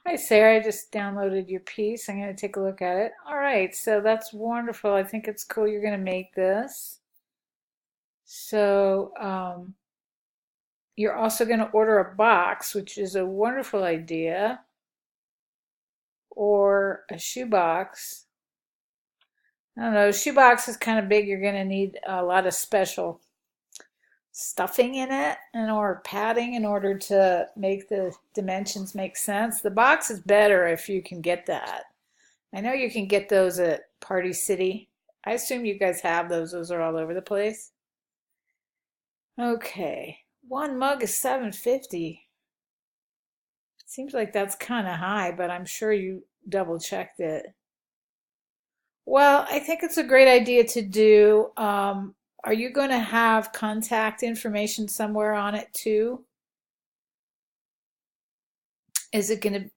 Hi, Sarah. I just downloaded your piece. I'm going to take a look at it. All right, so that's wonderful. I think it's cool you're going to make this. So, you're also going to order a box, which is a wonderful idea, or a shoebox. I don't know, shoebox is kind of big. You're going to need a lot of special stuffing in it and or padding in order to make the dimensions make sense. The box is better if you can get that. I know you can get those at Party City. I assume you guys have those. Those are all over the place. Okay. One mug is 750. Seems like that's kind of high, but I'm sure you double checked it. Well, I think it's a great idea to do. Are you going to have contact information somewhere on it too? Is it going to?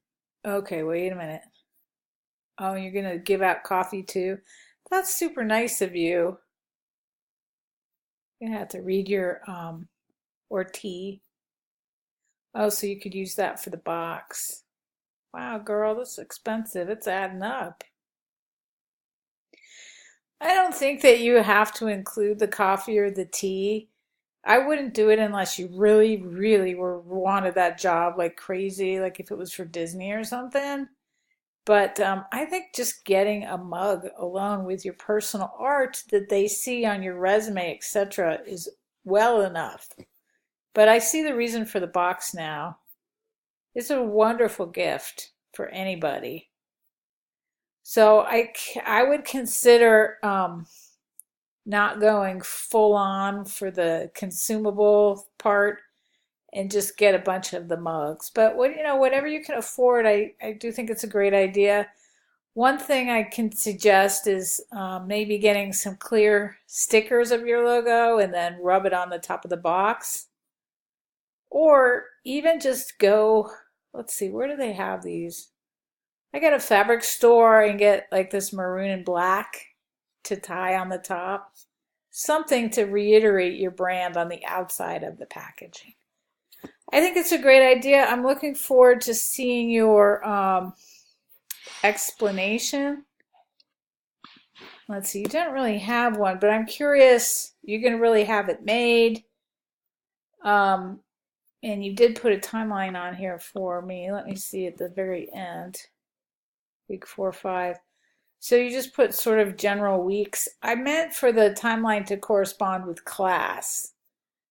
Okay, wait a minute. Oh, you're going to give out coffee too? That's super nice of you. You're going to have to read your or tea. Oh, so you could use that for the box. Wow, girl, this is expensive. It's adding up. I don't think that you have to include the coffee or the tea. I wouldn't do it unless you really, really wanted that job like crazy, like if it was for Disney or something. But I think just getting a mug alone with your personal art that they see on your resume, etc., is well enough. But I see the reason for the box now. It's a wonderful gift for anybody. So I would consider not going full on for the consumable part and just get a bunch of the mugs. But whatever you can afford, I do think it's a great idea. One thing I can suggest is maybe getting some clear stickers of your logo and then rub it on the top of the box. Or even just go, let's see, where do they have these? I got a fabric store and get like this maroon and black to tie on the top. Something to reiterate your brand on the outside of the packaging. I think it's a great idea. I'm looking forward to seeing your explanation. Let's see, you didn't really have one, but I'm curious, you're going to really have it made. Um, and you did put a timeline on here for me. Let me see at the very end. Week 4, 5. So you just put sort of general weeks. I meant for the timeline to correspond with class,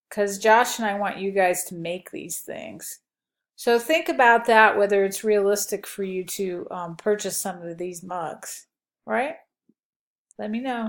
because Josh and I want you guys to make these things. So think about that, whether it's realistic for you to purchase some of these mugs, right? Let me know.